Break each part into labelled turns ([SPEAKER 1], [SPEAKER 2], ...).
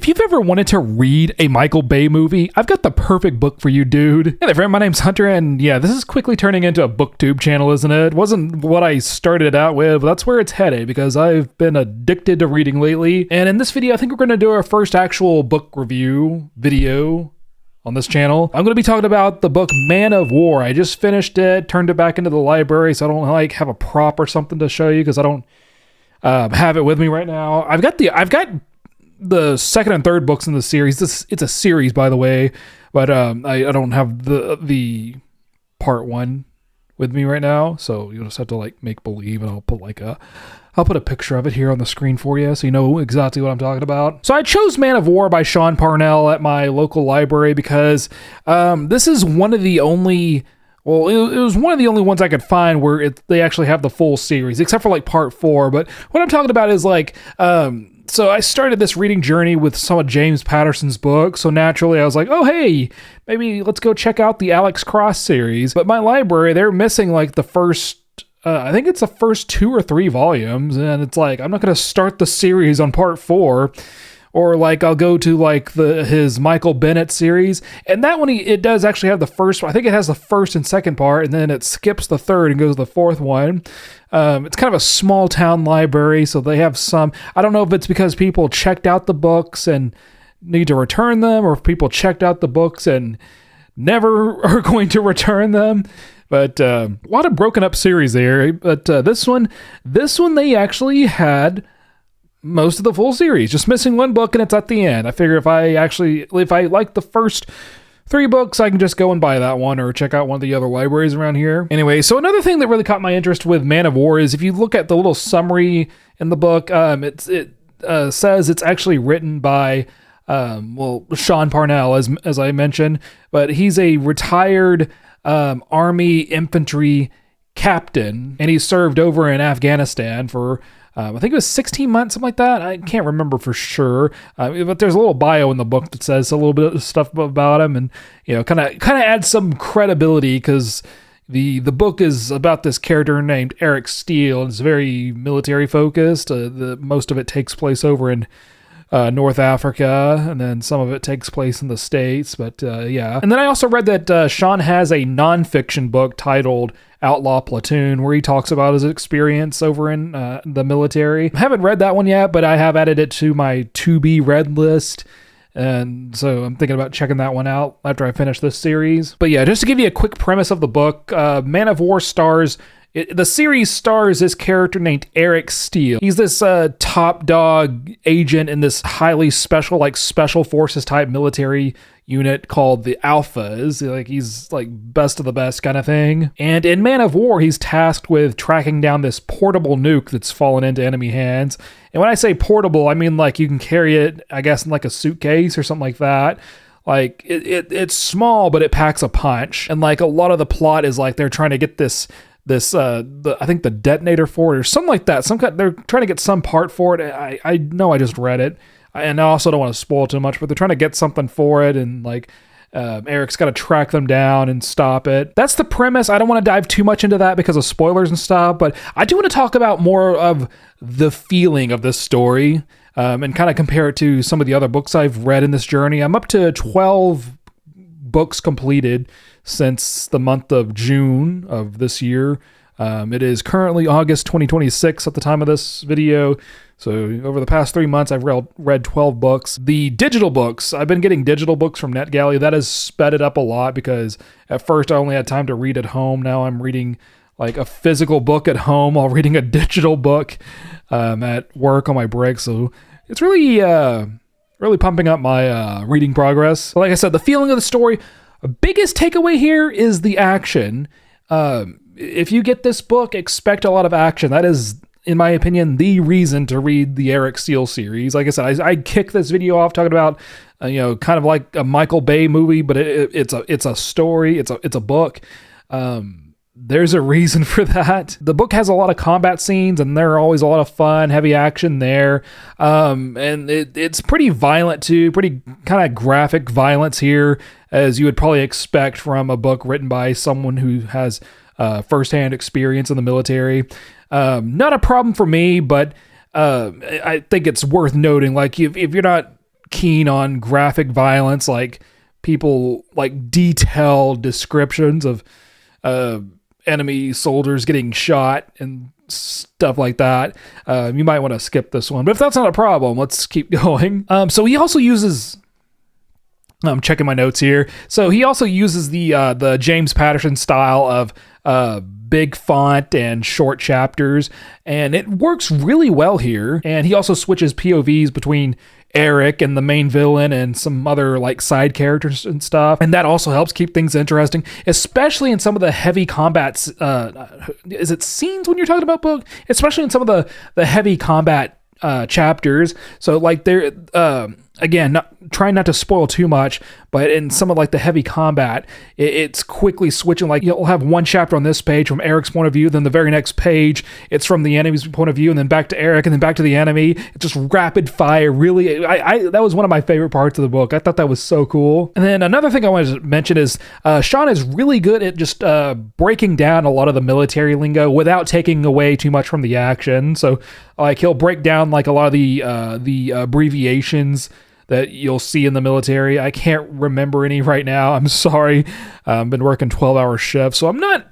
[SPEAKER 1] If you've ever wanted to read a Michael Bay movie, I've got the perfect book for you, dude. Hey there, friend. My name's Hunter, and yeah, this is quickly turning into a booktube channel, isn't it? It wasn't what I started out with, but that's where it's headed because I've been addicted to reading lately. And in this video, I think we're going to do our first actual book review video on this channel. I'm going to be talking about the book Man of War. I just finished it, turned it back into the library, so I don't have a prop or something to show you because I don't have it with me right now. I've got the second and third books in the series. It's a series, by the way, but I don't have the part one with me right now, so you'll just have to make believe, and I'll put a picture of it here on the screen for you so you know exactly what I'm talking about. So I chose Man of War by Sean Parnell at my local library because this is one of the only, well, it was one of the only ones I could find where they actually have the full series, except for part 4. But what I'm talking about is so I started this reading journey with some of James Patterson's books, so naturally I was like, oh hey, maybe let's go check out the Alex Cross series. But my library, they're missing the first, I think it's the first 2 or 3 volumes, and it's I'm not going to start the series on part 4, or I'll go to his Michael Bennett series, and that one, it does actually have the first, I think it has the first and second part, and then it skips the third and goes to the fourth one. It's kind of a small town library, so they have some, I don't know if it's because people checked out the books and need to return them, or if people checked out the books and never are going to return them. But a lot of broken up series there. But this one they actually had most of the full series, just missing one book, and it's at the end. I figure if I like the first 3 books, I can just go and buy that one or check out one of the other libraries around here. Anyway, so another thing that really caught my interest with Man of War is if you look at the little summary in the book, it says it's actually written by Sean Parnell, as I mentioned, but he's a retired Army Infantry Captain, and he served over in Afghanistan for I think it was 16 months, something like that. I can't remember for sure, but there's a little bio in the book that says a little bit of stuff about him, and kind of adds some credibility because the book is about this character named Eric Steele, and it's very military focused. Most of it takes place over in North Africa, and then some of it takes place in the States, but yeah. And then I also read that Sean has a nonfiction book titled Outlaw Platoon, where he talks about his experience over in the military. I haven't read that one yet, but I have added it to my to-be-read list, and so I'm thinking about checking that one out after I finish this series. But yeah, just to give you a quick premise of the book, Man of War the series stars this character named Eric Steele. He's this top dog agent in this highly special, special forces type military unit called the Alphas. He's best of the best kind of thing. And in Man of War, he's tasked with tracking down this portable nuke that's fallen into enemy hands. And when I say portable, I mean you can carry it, I guess, in a suitcase or something like that. It's small, but it packs a punch. And a lot of the plot is they're trying to get I think the detonator for it or something like that. They're trying to get some part for it. I know I just read it, and I also don't want to spoil too much, but they're trying to get something for it, and Eric's got to track them down and stop it. That's the premise. I don't want to dive too much into that because of spoilers and stuff, but I do want to talk about more of the feeling of this story, and kind of compare it to some of the other books I've read in this journey. I'm up to 12 books completed since the month of June of this year. It is currently August 2026 at the time of this video. So over the past 3 months, I've read 12 books. The digital books, I've been getting digital books from NetGalley. That has sped it up a lot because at first I only had time to read at home. Now I'm reading a physical book at home while reading a digital book at work on my break. So it's really pumping up my reading progress. But like I said, the feeling of the story, biggest takeaway here is the action. If you get this book, expect a lot of action. That is, in my opinion, the reason to read the Eric Steele series. Like I said, I kicked this video off talking about, kind of like a Michael Bay movie, but it's a story. It's a book. There's a reason for that. The book has a lot of combat scenes, and there are always a lot of fun, heavy action there. And it's pretty violent too, pretty kind of graphic violence here, as you would probably expect from a book written by someone who has firsthand experience in the military. Not a problem for me, but I think it's worth noting, if you're not keen on graphic violence, like people like detailed descriptions of enemy soldiers getting shot and stuff like that, you might want to skip this one. But if that's not a problem, let's keep going. So he also uses, I'm checking my notes here. So he also uses the James Patterson style of big font and short chapters, and it works really well here. And he also switches POVs between Eric and the main villain and some other like side characters and stuff, and that also helps keep things interesting, especially in some of the heavy combat is it scenes when you're talking about book, especially in some of the heavy combat chapters. So like they're again, trying not to spoil too much, but in some of like the heavy combat, it's quickly switching. Like you'll have one chapter on this page from Eric's point of view, then the very next page it's from the enemy's point of view, and then back to Eric, and then back to the enemy. It's just rapid fire. Really, I that was one of my favorite parts of the book. I thought that was so cool. And then another thing I wanted to mention is Sean is really good at just breaking down a lot of the military lingo without taking away too much from the action. So like he'll break down like a lot of the abbreviations that you'll see in the military. I can't remember any right now. I'm sorry. I've been working 12-hour shifts, so I'm not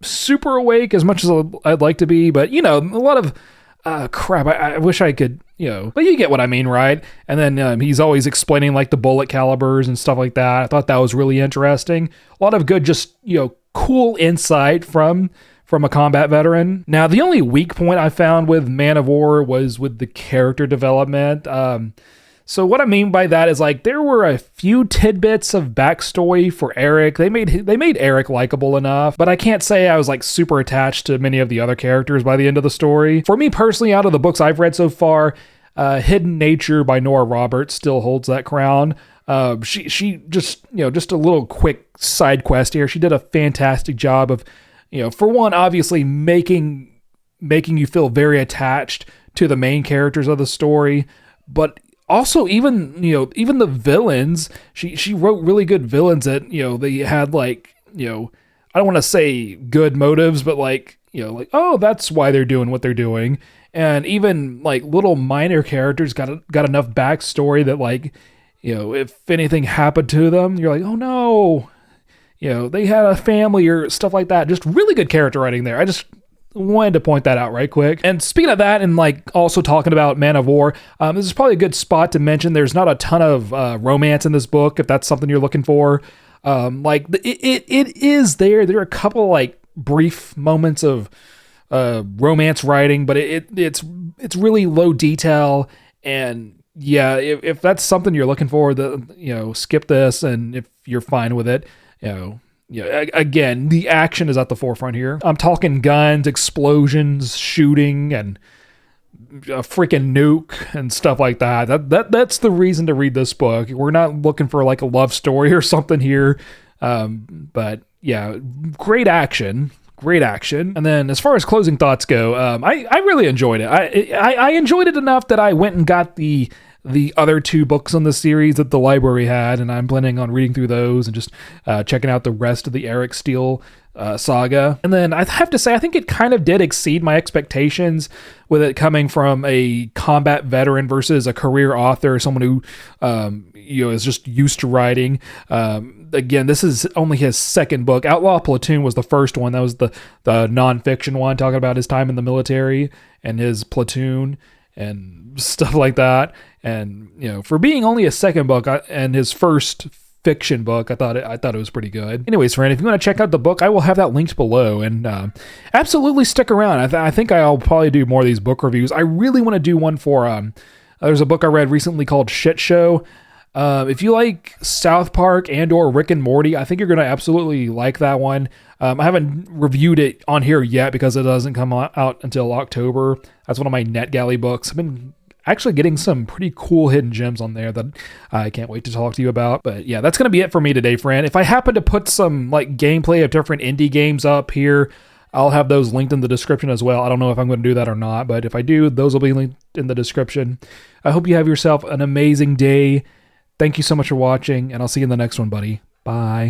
[SPEAKER 1] super awake as much as I'd like to be, but you know, a lot of crap. I wish I could, you know, but you get what I mean, right? And then he's always explaining like the bullet calibers and stuff like that. I thought that was really interesting. A lot of good, just, you know, cool insight from a combat veteran. Now, the only weak point I found with Man of War was with the character development. So what I mean by that is like there were a few tidbits of backstory for Eric. They made Eric likable enough, but I can't say I was like super attached to many of the other characters by the end of the story. For me personally, out of the books I've read so far, Hidden Nature by Nora Roberts still holds that crown. She just, you know, just a little quick side quest here. She did a fantastic job of, you know, for one, obviously making you feel very attached to the main characters of the story, but also, even the villains, she wrote really good villains that, you know, they had like, you know, I don't want to say good motives, but like, you know, like, oh, that's why they're doing what they're doing. And even like little minor characters got enough backstory that like, you know, if anything happened to them, you're like, oh no, you know, they had a family or stuff like that. Just really good character writing there. I just wanted to point that out right quick. And speaking of that, and like also talking about Man of War, this is probably a good spot to mention there's not a ton of romance in this book, if that's something you're looking for. Like it is there. There are a couple like brief moments of romance writing, but it's really low detail. And yeah, if that's something you're looking for, you know, skip this. And if you're fine with it, you know. Yeah, again, the action is at the forefront here. I'm talking guns, explosions, shooting, and a freaking nuke and stuff like that. That's the reason to read this book. We're not looking for like a love story or something here. But yeah, great action. And then as far as closing thoughts go, I really enjoyed it. I enjoyed it enough that I went and got the other two books on the series that the library had, and I'm planning on reading through those and just checking out the rest of the Eric Steele saga. And then I have to say, I think it kind of did exceed my expectations with it coming from a combat veteran versus a career author, someone who you know, is just used to writing. Again, this is only his second book. Outlaw Platoon was the first one. That was the nonfiction one, talking about his time in the military and his platoon and stuff like that. And, you know, for being only a second book and his first fiction book, I thought it was pretty good. Anyways, friend, if you want to check out the book, I will have that linked below, and absolutely stick around. I think I'll probably do more of these book reviews. I really want to do one for there's a book I read recently called Shit Show. If you like South Park and or Rick and Morty, I think you're going to absolutely like that one. I haven't reviewed it on here yet because it doesn't come out until October. That's one of my NetGalley books. I've been actually getting some pretty cool hidden gems on there that I can't wait to talk to you about. But yeah, that's going to be it for me today, friend. If I happen to put some like gameplay of different indie games up here, I'll have those linked in the description as well. I don't know if I'm going to do that or not, but if I do, those will be linked in the description. I hope you have yourself an amazing day. Thank you so much for watching, and I'll see you in the next one, buddy. Bye.